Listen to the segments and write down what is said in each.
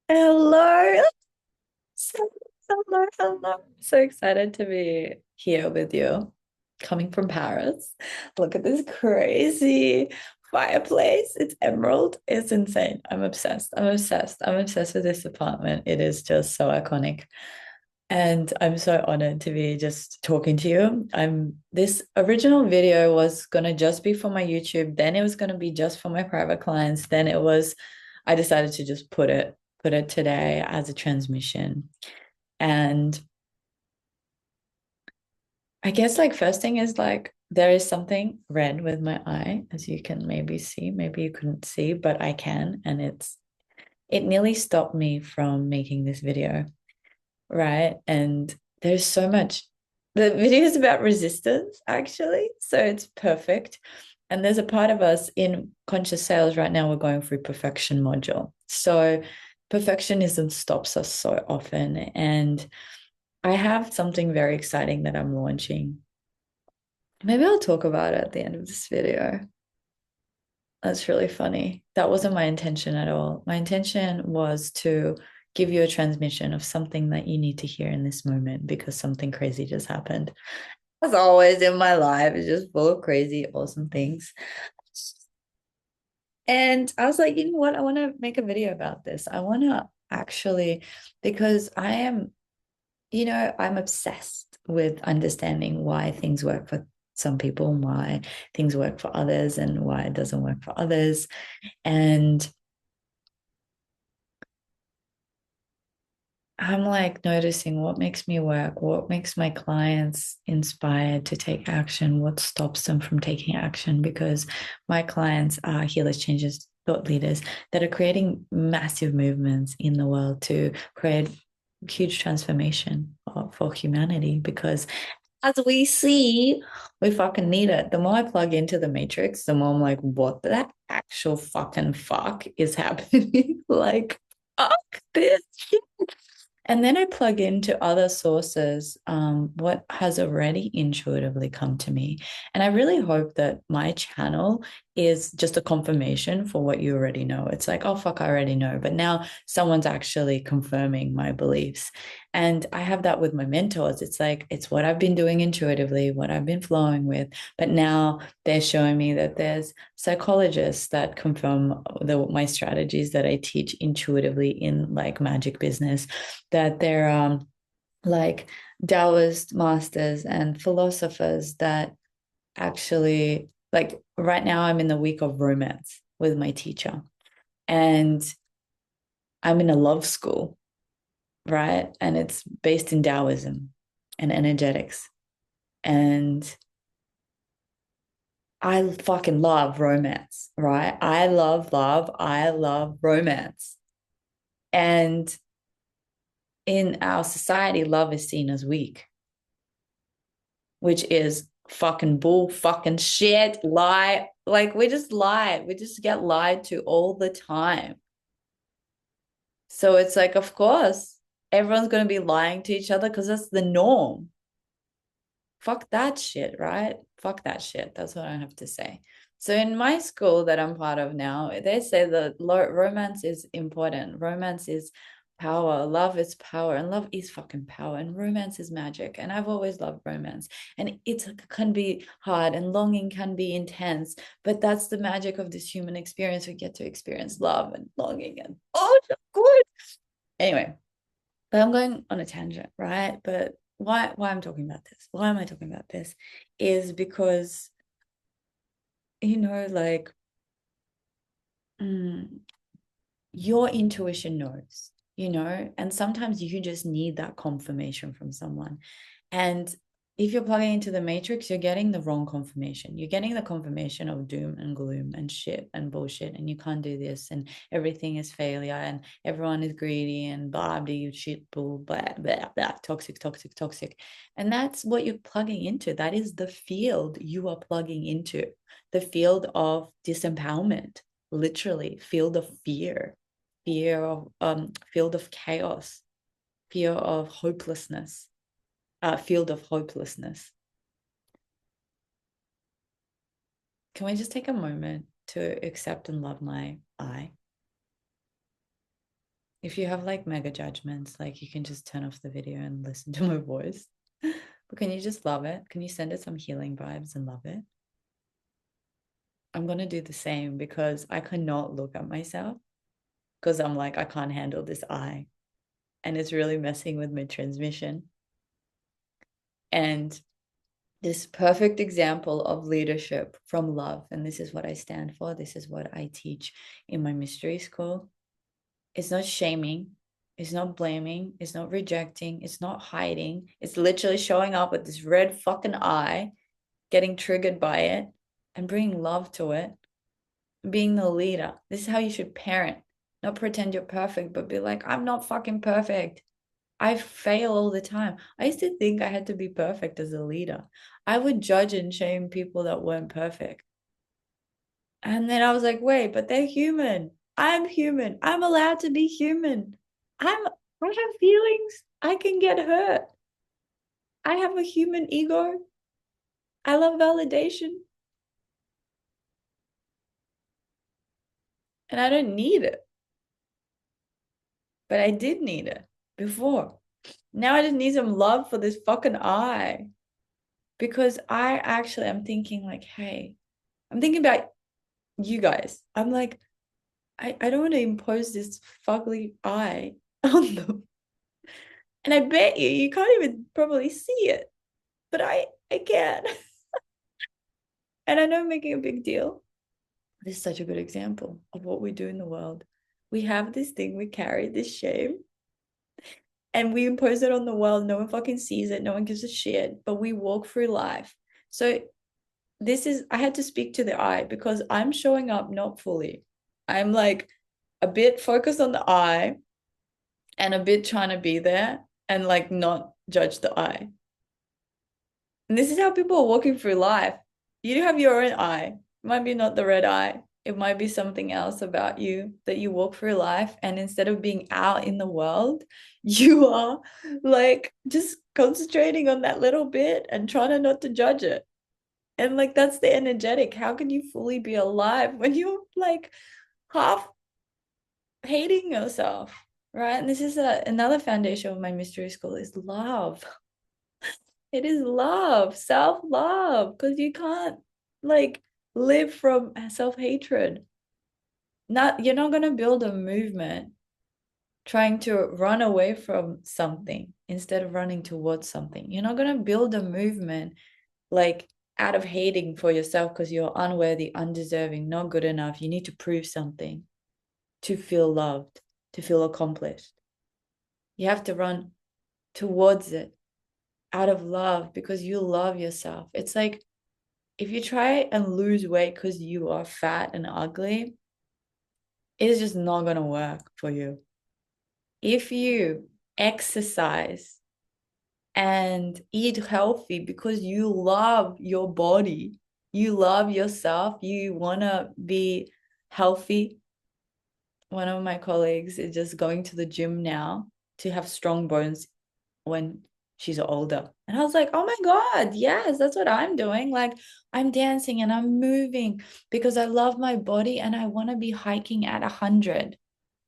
Hello. Hello, hello. So excited to be here with you, coming from Paris. Look at this crazy fireplace. It's emerald. It's insane. I'm obsessed. I'm obsessed. I'm obsessed with this apartment. It is just so iconic. And I'm so honored to be just talking to you. This original video was gonna just be for my YouTube, then it was gonna be just for my private clients. I decided to just put it today as a transmission. And I guess like first thing is like there is something red with my eye, as you can maybe see. Maybe you couldn't see, but I can, and it nearly stopped me from making this video, right? And there's so much. The video is about resistance, actually, so it's perfect. And there's a part of us in conscious sales right now, we're going through perfection module. So perfectionism stops us so often. And I have something very exciting that I'm launching. Maybe I'll talk about it at the end of this video. That's really funny. That wasn't my intention at all. My intention was to give you a transmission of something that you need to hear in this moment because something crazy just happened. As always in my life, it's just full of crazy, awesome things. And I was like, you know what? I want to make a video about this. I want to actually, because I'm obsessed with understanding why things work for some people and why things work for others and why it doesn't work for others. And I'm like noticing what makes me work, what makes my clients inspired to take action, what stops them from taking action, because my clients are healers, changers, thought leaders that are creating massive movements in the world to create huge transformation for humanity. Because as we see, we fucking need it. The more I plug into the matrix, the more I'm like, what the actual fucking fuck is happening? Like, fuck this shit. And then I plug into other sources, what has already intuitively come to me. And I really hope that my channel is just a confirmation for what you already know. It's like, oh, fuck, I already know. But now someone's actually confirming my beliefs. And I have that with my mentors. It's like, it's what I've been doing intuitively, what I've been flowing with. But now they're showing me that there's psychologists that confirm my strategies that I teach intuitively in like magic business, that they're like Taoist masters and philosophers that actually, like right now I'm in the week of romance with my teacher, and I'm in a love school, right? And it's based in Taoism and energetics. And I fucking love romance, right? I love love. I love romance. And in our society, love is seen as weak, which is fucking bull, fucking shit, lie. Like we just lie. We just get lied to all the time. So it's like, of course, everyone's going to be lying to each other because that's the norm. Fuck that shit, right? Fuck that shit. That's what I have to say. So in my school that I'm part of now, they say that romance is important. Romance is power. Love is power, and love is fucking power. And romance is magic. And I've always loved romance. And it can be hard, and longing can be intense. But that's the magic of this human experience. We get to experience love and longing, and oh, so good. Anyway, but I'm going on a tangent, right? But why I'm talking about this? Why am I talking about this? Is because, like mm, your intuition knows, and sometimes you just need that confirmation from someone. And if you're plugging into the matrix, you're getting the wrong confirmation. You're getting the confirmation of doom and gloom and shit and bullshit. And you can't do this. And everything is failure. And everyone is greedy and blah, blah, shit, bull, blah, blah, blah, toxic, toxic, toxic. And that's what you're plugging into. That is the field you are plugging into, the field of disempowerment, literally, field of fear, field of chaos, fear of hopelessness, field of hopelessness. Can we just take a moment to accept and love my eye? if you have like mega judgments, like you can just turn off the video and listen to my voice. But can you just love it? Can you send it some healing vibes and love it? I'm going to do the same because I cannot look at myself because I'm like, I can't handle this eye. And it's really messing with my transmission. And this perfect example of leadership from love, and this is what I stand for, this is what I teach in my mystery school. It's not shaming, it's not blaming, it's not rejecting, it's not hiding. It's literally showing up with this red fucking eye, getting triggered by it, and bringing love to it, being the leader. This is how you should parent. Not pretend you're perfect, but be like, I'm not fucking perfect. I fail all the time. I used to think I had to be perfect as a leader. I would judge and shame people that weren't perfect. And then I was like, wait, but they're human. I'm human. I'm allowed to be human. I have feelings. I can get hurt. I have a human ego. I love validation. And I don't need it. But I did need it before. Now I just need some love for this fucking eye. Because I actually am thinking like, hey, I'm thinking about you guys. I'm like, I don't want to impose this fugly eye on them. And I bet you can't even probably see it. But I can. And I know I'm making a big deal. This is such a good example of what we do in the world. We have this thing, we carry this shame, and we impose it on the world. No one fucking sees it, no one gives a shit, but we walk through life. So I had to speak to the eye because I'm showing up not fully. I'm like a bit focused on the eye and a bit trying to be there and like not judge the eye. And this is how people are walking through life. You have your own eye. It might be not the red eye. It might be something else about you that you walk through life. And instead of being out in the world, you are like just concentrating on that little bit and trying to not to judge it. And like that's the energetic. How can you fully be alive when you're like half hating yourself? Right. And this is another foundation of my mystery school is love. It is love, self-love, because you can't like live from self-hatred. You're not gonna build a movement trying to run away from something instead of running towards something. You're not gonna build a movement like out of hating for yourself because you're unworthy, undeserving, not good enough. You need to prove something to feel loved, to feel accomplished. You have to run towards it out of love because you love yourself. It's like if you try and lose weight because you are fat and ugly, it's just not going to work for you. If you exercise and eat healthy because you love your body, you love yourself, you want to be healthy. One of my colleagues is just going to the gym now to have strong bones when she's older. And I was like, oh my God, yes, that's what I'm doing. Like I'm dancing and I'm moving because I love my body and I want to be hiking at 100.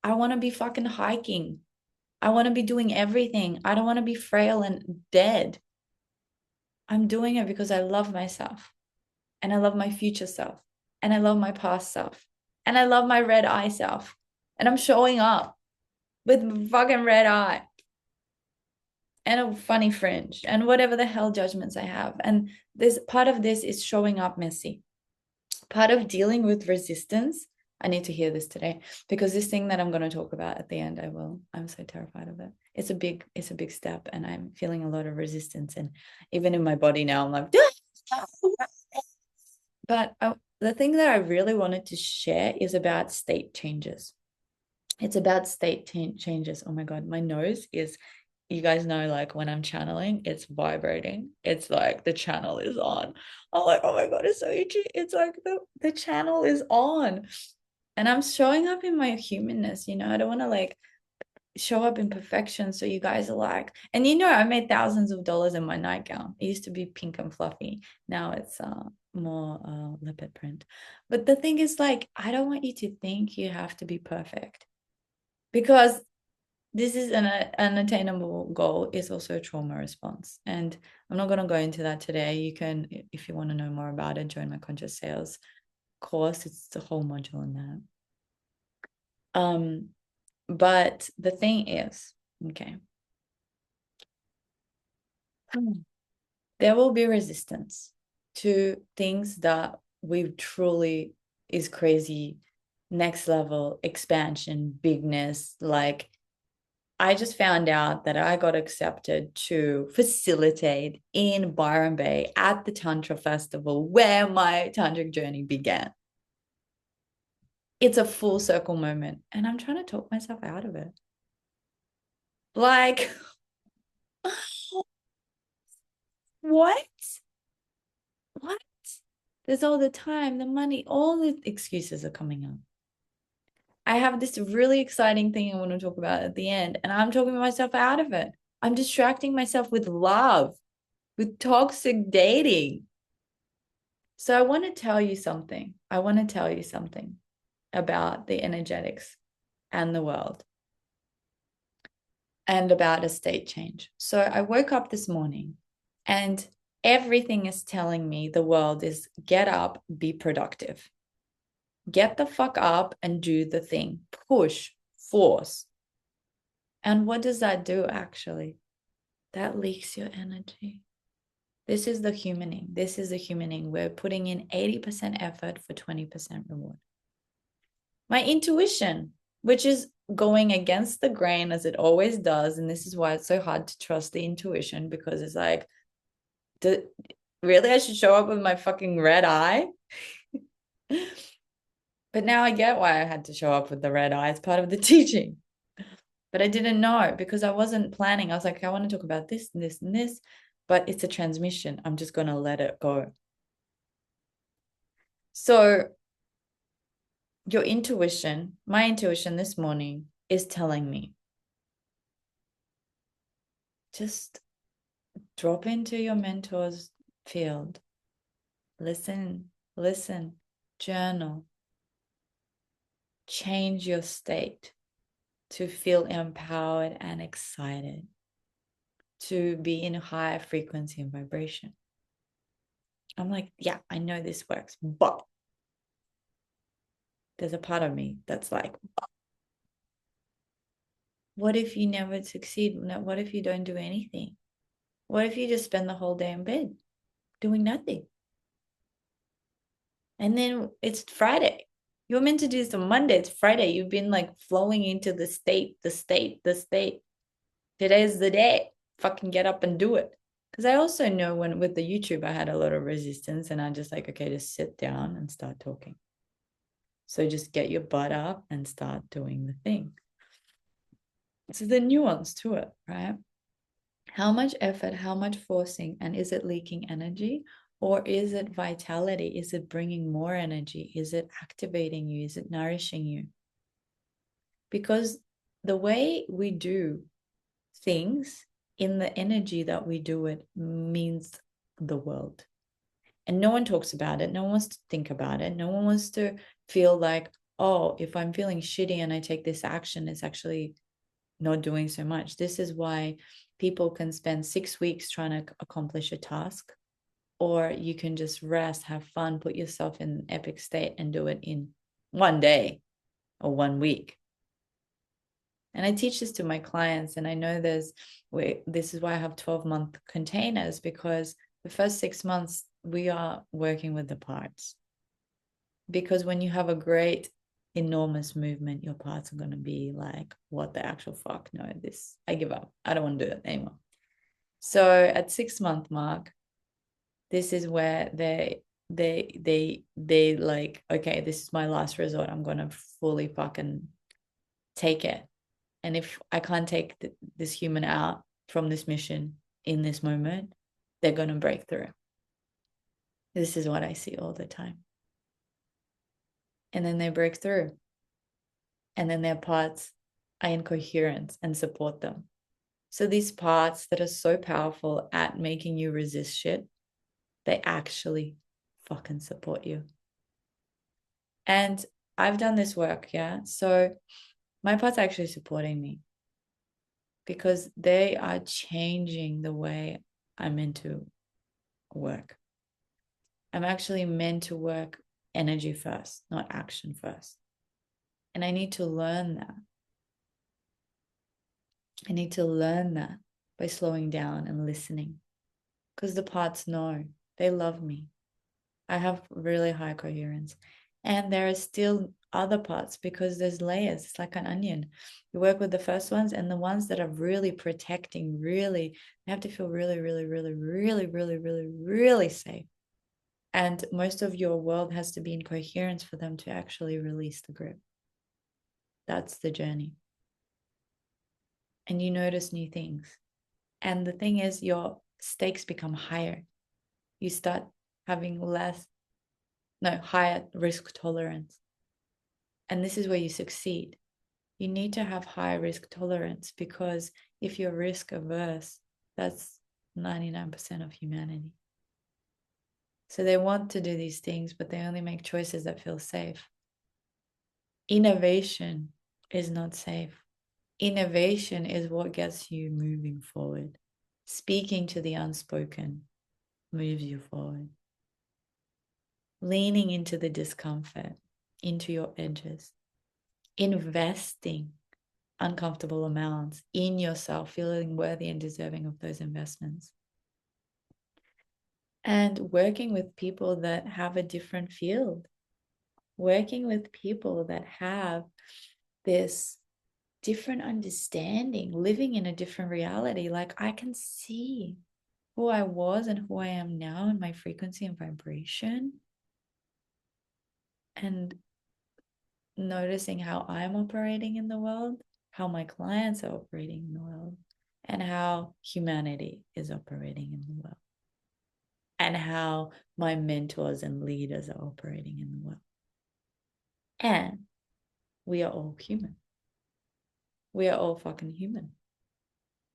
I want to be fucking hiking. I want to be doing everything. I don't want to be frail and dead. I'm doing it because I love myself and I love my future self and I love my past self and I love my red eye self. And I'm showing up with fucking red eye and a funny fringe and whatever the hell judgments I have. And this part of this is showing up messy. Part of dealing with resistance. I need to hear this today because this thing that I'm going to talk about at the end, I will. I'm so terrified of it. It's a big step, and I'm feeling a lot of resistance. And even in my body now, I'm like, but the thing that I really wanted to share is about state changes. It's about state changes. Oh my God, my nose is, you guys know, like when I'm channeling, it's vibrating. It's like the channel is on. I'm like, oh my God, it's so itchy. It's like the channel is on. And I'm showing up in my humanness, you know. I don't want to like show up in perfection. So you guys are like, and you know, I made thousands of dollars in my nightgown. It used to be pink and fluffy. Now it's more leopard print. But the thing is, like, I don't want you to think you have to be perfect because this is an attainable goal is also a trauma response. And I'm not going to go into that today. You can, if you want to know more about it, join my conscious sales course. It's the whole module in that. But the thing is, okay, there will be resistance to things that we truly is crazy, next level expansion, bigness. Like, I just found out that I got accepted to facilitate in Byron Bay at the Tantra Festival where my tantric journey began. It's a full circle moment, and I'm trying to talk myself out of it. Like, what? What? There's all the time, the money, all the excuses are coming up. I have this really exciting thing I want to talk about at the end, and I'm talking myself out of it. I'm distracting myself with love, with toxic dating. So I want to tell you something. I want to tell you something about the energetics and the world and about a state change. So I woke up this morning and everything is telling me the world is get up, be productive. Get the fuck up and do the thing. Push, force. And what does that do actually? That leaks your energy. This is the humaning. This is the humaning. We're putting in 80% effort for 20% reward. My intuition, which is going against the grain as it always does. And this is why it's so hard to trust the intuition, because it's like, really, I should show up with my fucking red eye? But now I get why I had to show up with the red eye. It's part of the teaching. But I didn't know because I wasn't planning. I was like, I want to talk about this and this and this, but it's a transmission. I'm just going to let it go. So your intuition, my intuition this morning is telling me, just drop into your mentor's field. Listen, journal, change your state to feel empowered and excited, to be in a higher frequency and vibration. I'm like, yeah, I know this works, but there's a part of me that's like, what if you never succeed? What if you don't do anything? What if you just spend the whole day in bed doing nothing? And then it's Friday. You were meant to do this on Monday. It's Friday. You've been like flowing into the state. Today's the day. Fucking get up and do it. Because I also know when with the YouTube, I had a lot of resistance and I just like, okay, just sit down and start talking. So just get your butt up and start doing the thing. So the nuance to it, right? How much effort, how much forcing, and is it leaking energy? Or is it vitality? Is it bringing more energy? Is it activating you? Is it nourishing you? Because the way we do things in the energy that we do it means the world. And no one talks about it. No one wants to think about it. No one wants to feel like, oh, if I'm feeling shitty and I take this action, it's actually not doing so much. This is why people can spend 6 weeks trying to accomplish a task, or you can just rest, have fun, put yourself in an epic state and do it in 1 day or 1 week. And I teach this to my clients, and I know this is why I have 12-month containers, because the first 6 months we are working with the parts. Because when you have a great enormous movement, your parts are going to be like, what the actual fuck? No, this, I give up. I don't want to do it anymore. So at 6 month mark, this is where they like, okay, this is my last resort. I'm going to fully fucking take it. And if I can't take this human out from this mission in this moment, they're going to break through. This is what I see all the time. And then they break through. And then their parts are in coherence and support them. So these parts that are so powerful at making you resist shit, they actually fucking support you. And I've done this work, yeah? So my parts are actually supporting me. because they are changing the way I'm meant to work. I'm actually meant to work energy first, not action first. And I need to learn that. I need to learn that by slowing down and listening. Because the parts know they love me. I have really high coherence. And there are still other parts because there's layers. It's like an onion. You work with the first ones, and the ones that are really protecting, really, they have to feel really, really, really, really, really, really, really safe. And most of your world has to be in coherence for them to actually release the grip. That's the journey. And you notice new things. And the thing is, your stakes become higher. You start having higher risk tolerance. And this is where you succeed. You need to have high risk tolerance, because if you're risk averse, that's 99% of humanity. So they want to do these things, but they only make choices that feel safe. Innovation is not safe. Innovation is what gets you moving forward. Speaking to the unspoken moves you forward. Leaning into the discomfort, into your edges, investing uncomfortable amounts in yourself, feeling worthy and deserving of those investments. And working with people that have a different field, working with people that have this different understanding, living in a different reality. Like, I can see who I was and who I am now in my frequency and vibration, and noticing how I'm operating in the world, how my clients are operating in the world, and how humanity is operating in the world, and how my mentors and leaders are operating in the world. And we are all human. We are all fucking human.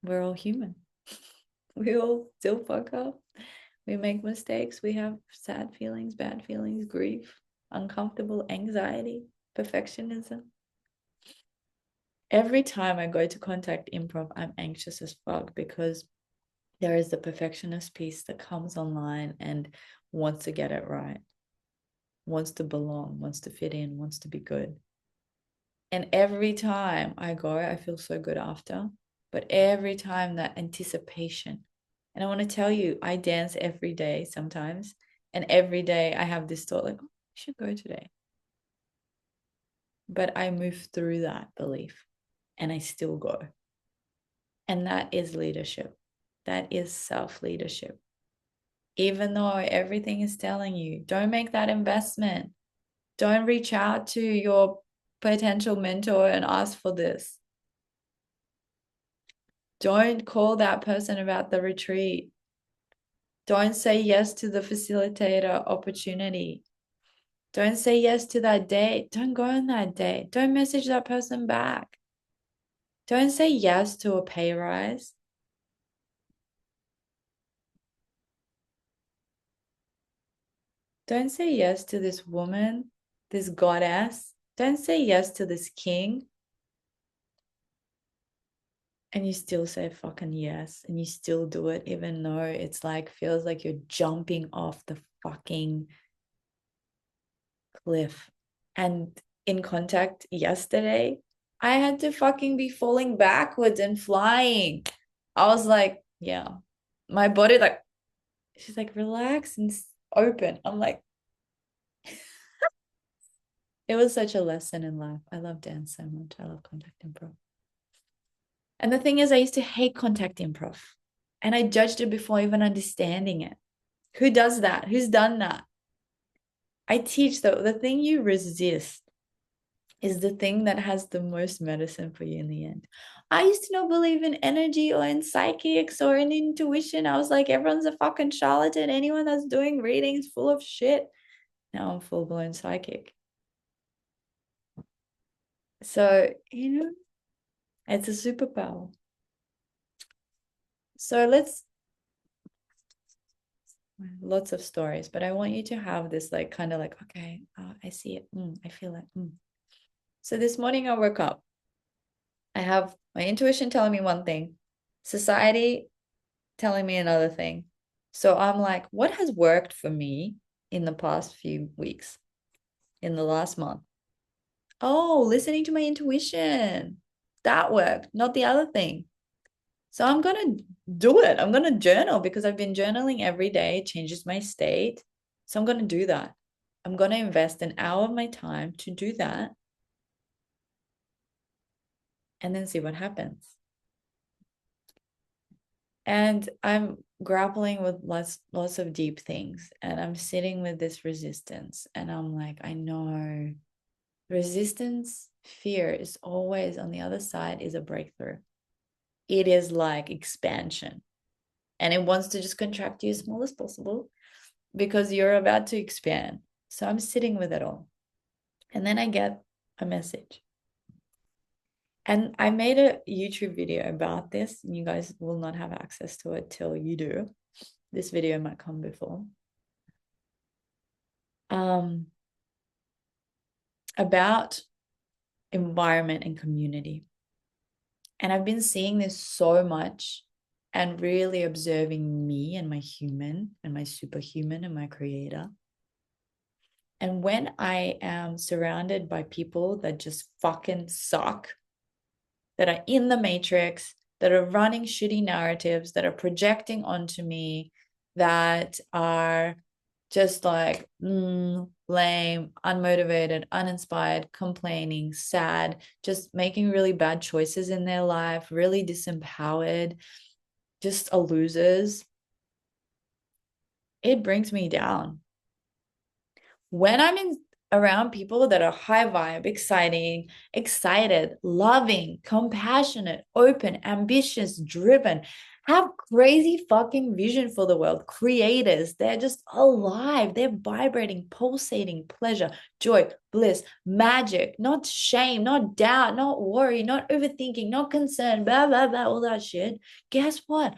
We're all human. We all still fuck up. We make mistakes. We have sad feelings, bad feelings, grief, uncomfortable anxiety, perfectionism. Every time I go to contact improv, I'm anxious as fuck, because there is the perfectionist piece that comes online and wants to get it right, wants to belong, wants to fit in, wants to be good. And every time I go, I feel so good after. But every time, that anticipation. And I want to tell you, I dance every day sometimes. And every day I have this thought like, oh, I should go today. But I move through that belief and I still go. And that is leadership. That is self-leadership. Even though everything is telling you, don't make that investment. Don't reach out to your potential mentor and ask for this. Don't call that person about the retreat. Don't say yes to the facilitator opportunity. Don't say yes to that date. Don't go on that date. Don't message that person back. Don't say yes to a pay rise. Don't say yes to this woman, this goddess. Don't say yes to this king. And you still say fucking yes. And you still do it, even though it's like, feels like you're jumping off the fucking cliff. And in contact yesterday, I had to fucking be falling backwards and flying. I was like, yeah, my body, like, she's like, relax and open. I'm like, it was such a lesson in life. I love dance so much. I love contact improv. And the thing is, I used to hate contact improv, and I judged it before even understanding it. Who does that? Who's done that? I teach, though, the thing you resist is the thing that has the most medicine for you in the end. I used to not believe in energy or in psychics or in intuition. I was like, everyone's a fucking charlatan. Anyone that's doing readings full of shit. Now I'm full blown psychic. So, it's a superpower. So lots of stories, but I want you to have this like kind of like, okay, I see it. I feel it. So this morning I woke up I have my intuition telling me one thing, society telling me another thing. So I'm like, what has worked for me in the past few weeks, in the last month? Oh, listening to my intuition. That worked, not the other thing. So I'm going to do it. I'm going to journal because I've been journaling every day. It changes my state. So I'm going to do that. I'm going to invest an hour of my time to do that and then see what happens. And I'm grappling with lots of deep things, and I'm sitting with this resistance, and I'm like, I know resistance, fear is always on the other side is a breakthrough. It is like expansion, and it wants to just contract you as small as possible because you're about to expand. So I'm sitting with it all. And then I get a message. And I made a YouTube video about this, and you guys will not have access to it till you do. This video might come before. Um, about environment and community. And I've been seeing this so much and really observing me and my human and my superhuman and my creator. And when I am surrounded by people that just fucking suck, that are in the matrix, that are running shitty narratives, that are projecting onto me, that are just like lame, unmotivated, uninspired, complaining, sad, just making really bad choices in their life, really disempowered, just a losers. It brings me down. When I'm in around people that are high vibe, excited, loving, compassionate, open, ambitious, driven, have crazy fucking vision for the world, creators, they're just alive, they're vibrating, pulsating pleasure, joy, bliss, magic, not shame, not doubt, not worry, not overthinking, not concern, blah, blah, blah, all that shit. Guess what?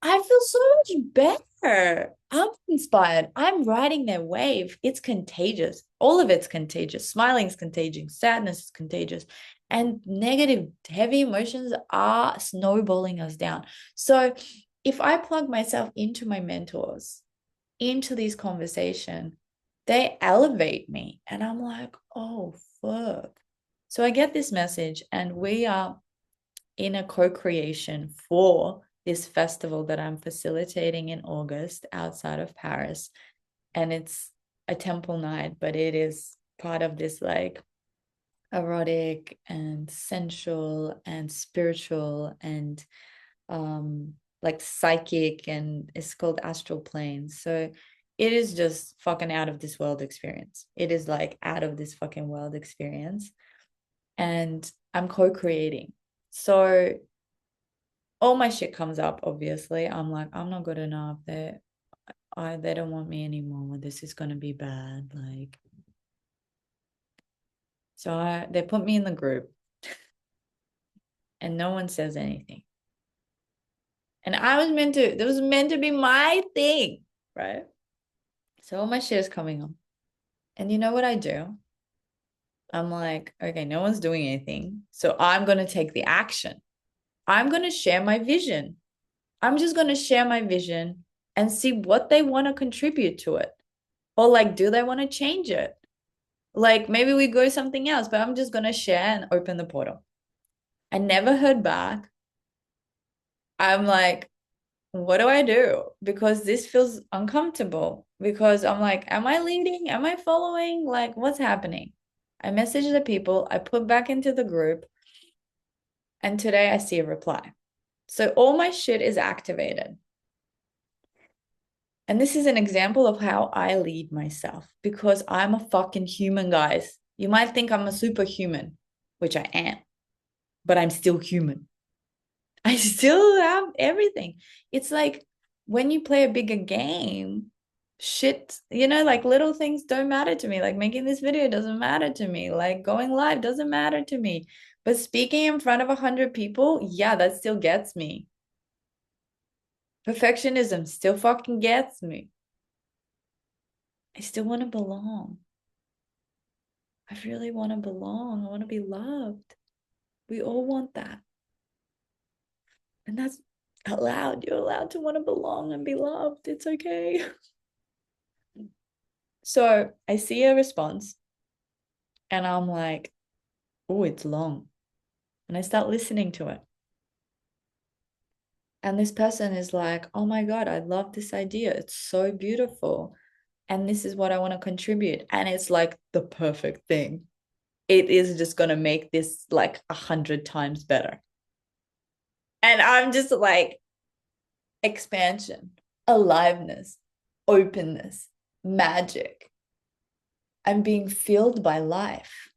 I feel so much better. I'm inspired. I'm riding their wave. It's contagious. All of it's contagious. Smiling is contagious. Sadness is contagious. And negative, heavy emotions are snowballing us down. So if I plug myself into my mentors, into these conversations, they elevate me. And I'm like, oh, fuck. So I get this message, and we are in a co-creation for this festival that I'm facilitating in August outside of Paris. And it's a temple night, but it is part of this like erotic and sensual and spiritual and like psychic, and it's called astral planes. So it is just fucking out of this world experience. It is like out of this fucking world experience. And I'm co-creating. So all my shit comes up, obviously. I'm like, I'm not good enough. They don't want me anymore. This is gonna be bad. Like, so they put me in the group and no one says anything. And it was meant to be my thing, right? So all my shit is coming up. And you know what I do? I'm like, okay, no one's doing anything. So I'm gonna take the action. I'm gonna share my vision. I'm just gonna share my vision and see what they want to contribute to it. Or like, do they want to change it? Like maybe we go something else, but I'm just gonna share and open the portal. I never heard back. I'm like, what do I do? Because this feels uncomfortable. Because I'm like, am I leading? Am I following? Like, what's happening? I message the people, I put back into the group, and today I see a reply. So all my shit is activated. And this is an example of how I lead myself because I'm a fucking human, guys. You might think I'm a superhuman, which I am, but I'm still human. I still have everything. It's like when you play a bigger game, shit, like little things don't matter to me. Like making this video doesn't matter to me. Like going live doesn't matter to me. But speaking in front of 100 people, yeah, that still gets me. Perfectionism still fucking gets me. I still want to belong. I really want to belong. I want to be loved. We all want that. And that's allowed. You're allowed to want to belong and be loved. It's okay. So I see a response and I'm like, oh, it's long. And I start listening to it. And this person is like, oh my God, I love this idea. It's so beautiful. And this is what I want to contribute. And it's like the perfect thing. It is just going to make this like 100 times better. And I'm just like, expansion, aliveness, openness, magic. I'm being filled by life.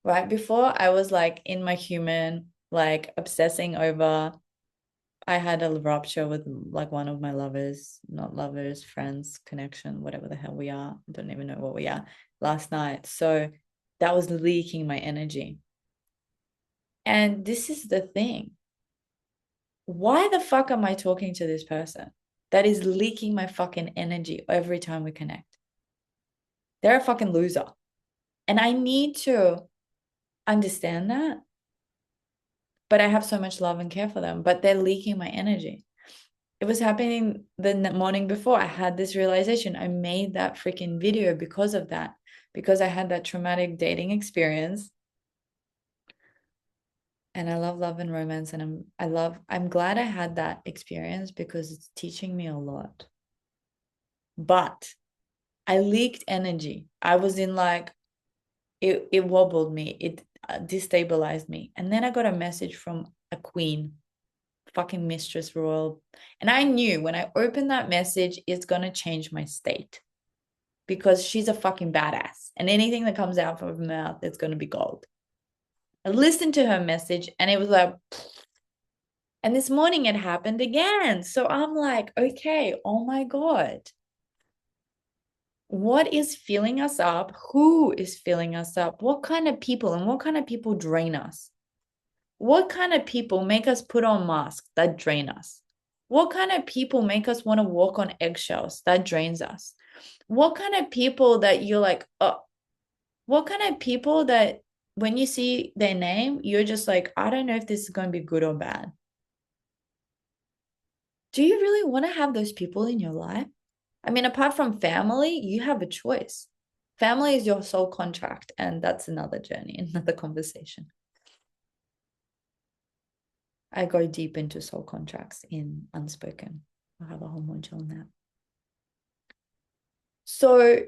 Right before, I was like in my human, like obsessing over. I had a rupture with like one of my lovers, not lovers, friends, connection, whatever the hell we are. I don't even know what we are last night. So that was leaking my energy. And this is the thing. Why the fuck am I talking to this person that is leaking my fucking energy every time we connect? They're a fucking loser. And I need to understand that. But I have so much love and care for them, but they're leaking my energy. It was happening the morning before. I had this realization. I made that freaking video because of that, because I had that traumatic dating experience. And I love love and romance. And I'm glad I had that experience because it's teaching me a lot. But I leaked energy. I was in like, it wobbled me. It destabilized me. And then I got a message from a queen, fucking mistress royal. And I knew when I opened that message, it's going to change my state because she's a fucking badass. And anything that comes out from her mouth, it's going to be gold. I listened to her message and it was like, and this morning it happened again. So I'm like, okay, oh my God. What is filling us up? Who is filling us up? What kind of people and what kind of people drain us? What kind of people make us put on masks that drain us? What kind of people make us want to walk on eggshells that drains us? What kind of people that you're like, oh, what kind of people that when you see their name, you're just like, I don't know if this is going to be good or bad. Do you really want to have those people in your life? I mean, apart from family, you have a choice. Family is your soul contract, and that's another journey, another conversation. I go deep into soul contracts in Unspoken. I'll have a whole module on that. So,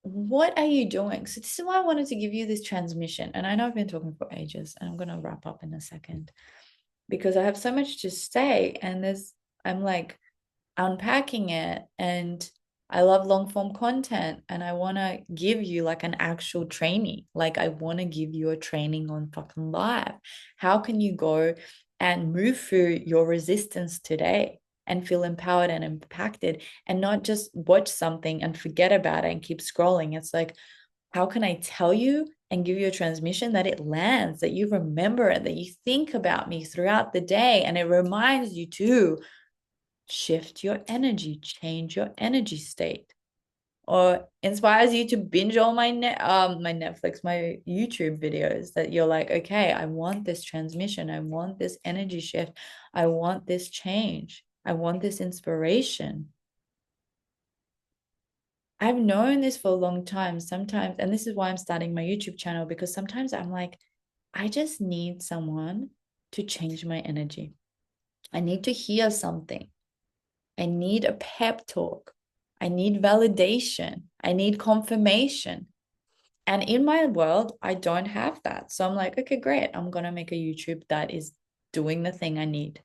what are you doing? So, this is why I wanted to give you this transmission. And I know I've been talking for ages, and I'm going to wrap up in a second because I have so much to say. And I'm like, unpacking it, and I love long form content, and I want to give you like an actual training. Like I want to give you a training on fucking life. How can you go and move through your resistance today and feel empowered and impacted and not just watch something and forget about it and keep scrolling? It's like, how can I tell you and give you a transmission that it lands, that you remember it, that you think about me throughout the day, and it reminds you to shift your energy, change your energy state, or inspires you to binge all my my Netflix, my YouTube videos, that you're like, okay, I want this transmission, I want this energy shift, I want this change, I want this inspiration. I've known this for a long time sometimes, and this is why I'm starting my YouTube channel, because sometimes I'm like, I just need someone to change my energy. I need to hear something. I need a pep talk. I need validation. I need confirmation. And in my world, I don't have that. So I'm like, okay, great. I'm going to make a YouTube that is doing the thing I need.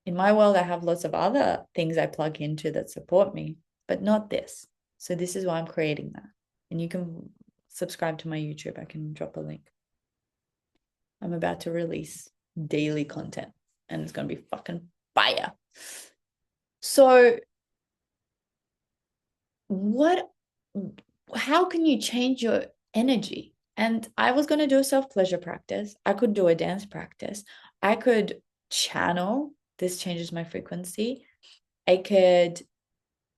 In my world, I have lots of other things I plug into that support me, but not this. So this is why I'm creating that. And you can subscribe to my YouTube. I can drop a link. I'm about to release daily content and it's going to be fucking fire. So how can you change your energy? And I was going to do a self-pleasure practice. I could do a dance practice. I could channel. This changes my frequency. I could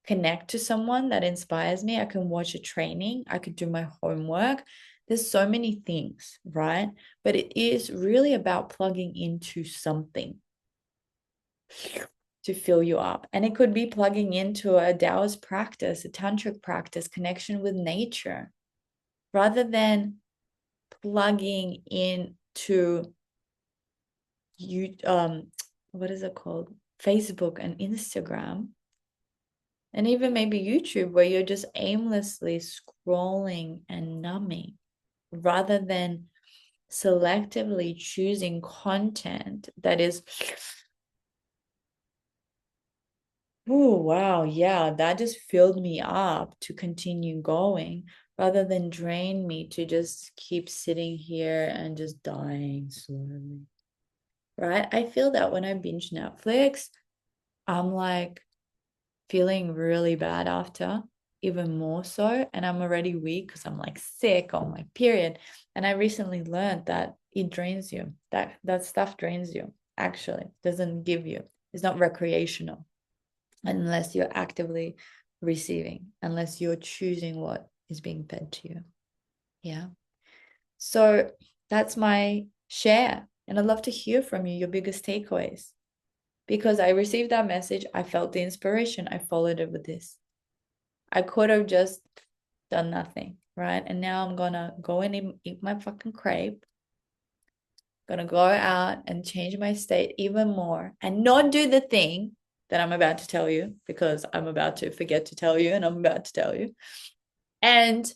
connect to someone that inspires me. I can watch a training. I could do my homework. There's so many things, right? But it is really about plugging into something to fill you up. And it could be plugging into a Taoist practice, a tantric practice, connection with nature, rather than plugging into you what is it called? Facebook and Instagram, and even maybe YouTube, where you're just aimlessly scrolling and numbing rather than selectively choosing content that is, oh, wow, yeah, that just filled me up to continue going rather than drain me to just keep sitting here and just dying slowly, right? I feel that when I binge Netflix, I'm like feeling really bad after, even more so. And I'm already weak because I'm like sick on my period. And I recently learned that it drains you. That stuff drains you, actually, doesn't give you. It's not recreational unless you're actively receiving, unless you're choosing what is being fed to you. Yeah. So that's my share. And I'd love to hear from you, your biggest takeaways. Because I received that message, I felt the inspiration, I followed it with this. I could have just done nothing, right? And now I'm gonna go and eat my fucking crepe, gonna go out and change my state even more and not do the thing that I'm about to tell you, because I'm about to forget to tell you and I'm about to tell you. And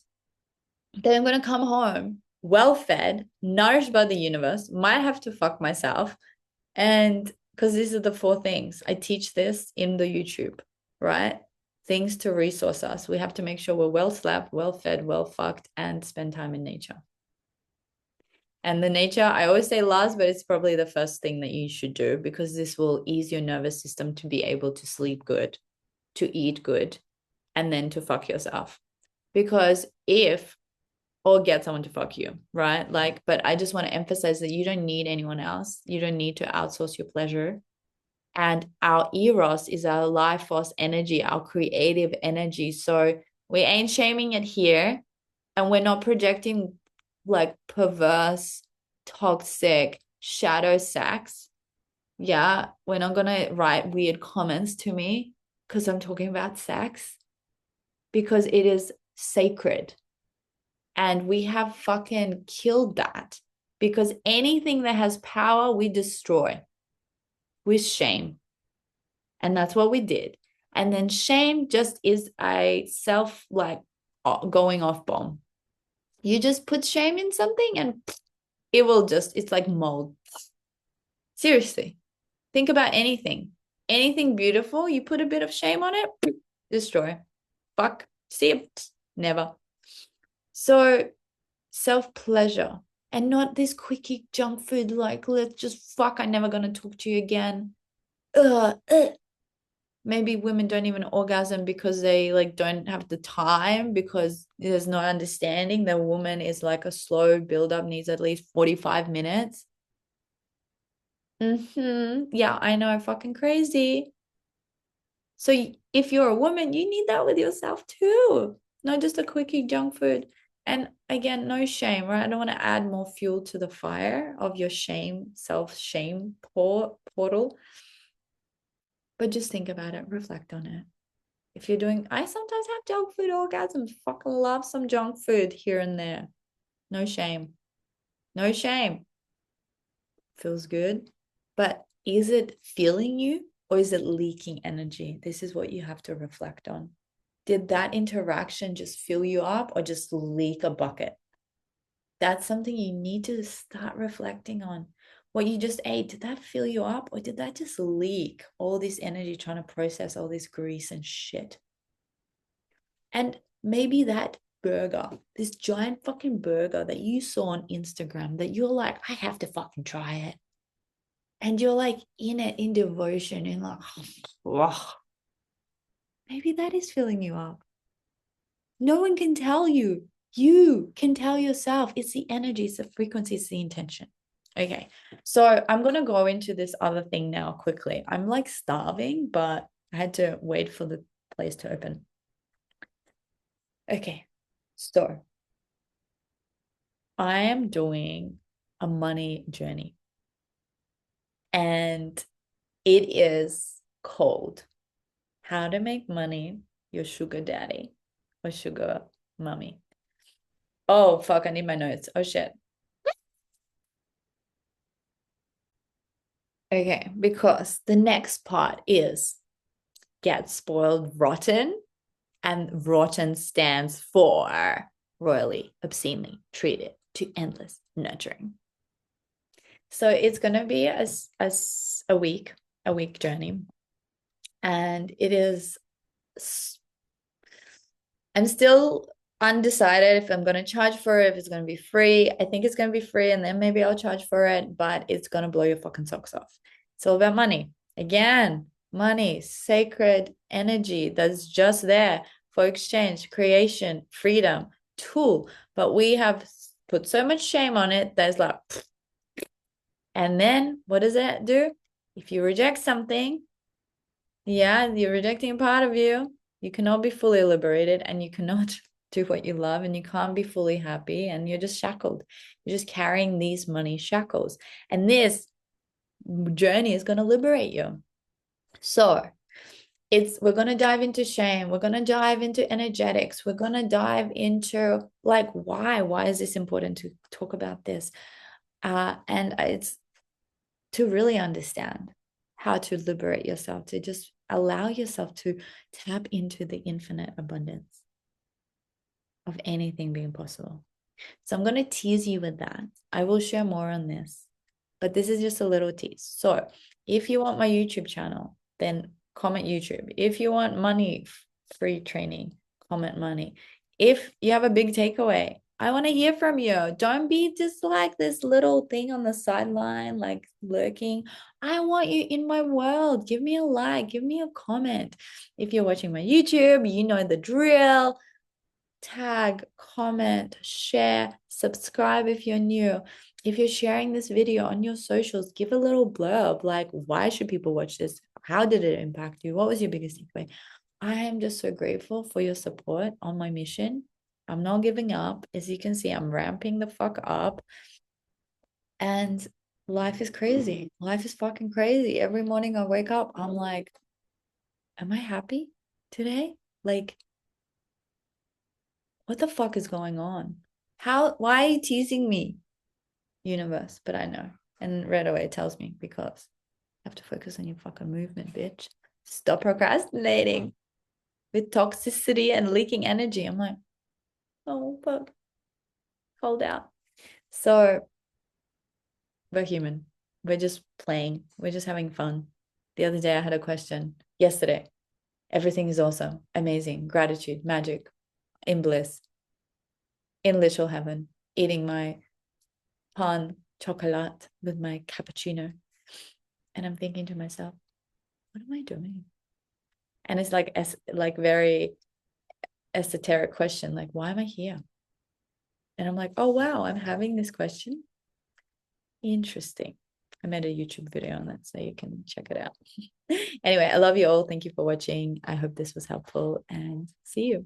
then I'm gonna come home well fed, nourished by the universe, might have to fuck myself. And because these are the four things I teach this in the YouTube, right? Things to resource us. We have to make sure we're well slept, well fed, well fucked, and spend time in nature. And the nature, I always say last, but it's probably the first thing that you should do, because this will ease your nervous system to be able to sleep good, to eat good, and then to fuck yourself. Because if, or get someone to fuck you, right? Like, but I just want to emphasize that you don't need anyone else. You don't need to outsource your pleasure. And our eros is our life force energy, our creative energy. So we ain't shaming it here. And we're not projecting like perverse, toxic shadow sex. Yeah, we're not going to write weird comments to me because I'm talking about sex, because it is sacred. And we have fucking killed that, because anything that has power, we destroy with shame. And that's what we did. And then shame just is a self like going off bomb. You just put shame in something and it will just, it's like mold. Seriously, think about anything. Anything beautiful, you put a bit of shame on it, destroy. Fuck, see it, never. So self pleasure, and not this quickie junk food like, let's just fuck, I'm never going to talk to you again. Ugh, ugh. Maybe women don't even orgasm because they like don't have the time, because there's no understanding that woman is like a slow build up, needs at least 45 minutes. Yeah, I know, fucking crazy. So if you're a woman, you need that with yourself too, not just a quickie junk food. And again, no shame, right? I don't want to add more fuel to the fire of your shame, self-shame portal. But just think about it, reflect on it. If you're doing, I sometimes have junk food orgasms. Fucking love some junk food here and there. No shame. No shame. Feels good. But is it filling you or is it leaking energy? This is what you have to reflect on. Did that interaction just fill you up or just leak a bucket? That's something you need to start reflecting on. What you just ate, did that fill you up or did that just leak all this energy trying to process all this grease and shit? And maybe that burger, this giant fucking burger that you saw on Instagram that you're like, I have to fucking try it. And you're like in it in devotion and like, oh, maybe that is filling you up. No one can tell you. You can tell yourself. It's the energy, it's the frequency, it's the intention. Okay. So I'm going to go into this other thing now quickly. I'm like starving, but I had to wait for the place to open. Okay, so I am doing a money journey, and it is called How to Make Money Your Sugar Daddy or Sugar Mommy. Oh, fuck, I need my notes. Oh, shit. Okay, because the next part is get spoiled rotten, and rotten stands for royally, obscenely treated to endless nurturing. So it's going to be a week journey. And it is, I'm still undecided if I'm going to charge for it, if it's going to be free. I think it's going to be free, and then maybe I'll charge for it, but it's going to blow your fucking socks off. It's all about money. Again, money, sacred energy that's just there for exchange, creation, freedom, tool. But we have put so much shame on it that it's like, and then what does it do? If you reject something, yeah, you're rejecting a part of you. You cannot be fully liberated, and you cannot do what you love, and you can't be fully happy, and you're just shackled. You're just carrying these money shackles. And this journey is going to liberate you. So we're going to dive into shame. We're going to dive into energetics. We're going to dive into like, why is this important to talk about this? And it's to really understand how to liberate yourself, to just allow yourself to tap into the infinite abundance of anything being possible. So I'm going to tease you with that. I will share more on this, but this is just a little tease. So if you want my YouTube channel, then comment YouTube. If you want money free training, comment money. If you have a big takeaway, I want to hear from you. Don't be just like this little thing on the sideline, like lurking. I want you in my world. Give me a like, give me a comment. If you're watching my YouTube, you know the drill. Tag, comment, share, subscribe if you're new. If you're sharing this video on your socials, give a little blurb like, why should people watch this? How did it impact you? What was your biggest takeaway? I am just so grateful for your support on my mission. I'm not giving up. As you can see, I'm ramping the fuck up. And life is crazy. Life is fucking crazy. Every morning I wake up, I'm like, am I happy today? Like, what the fuck is going on? Why are you teasing me, universe? But I know. And right away it tells me, because you have to focus on your fucking movement, bitch. Stop procrastinating with toxicity and leaking energy. I'm like, oh, fuck, hold out. So we're human. We're just playing. We're just having fun. The other day I had a question. Yesterday, everything is awesome, amazing, gratitude, magic, in bliss, in literal heaven, eating my pan chocolate with my cappuccino. And I'm thinking to myself, what am I doing? And it's like very esoteric question, like, why am I here? And I'm like, oh wow, I'm having this question. Interesting. I made a YouTube video on that, so you can check it out. Anyway, I love you all. Thank you for watching. I hope this was helpful, and see you.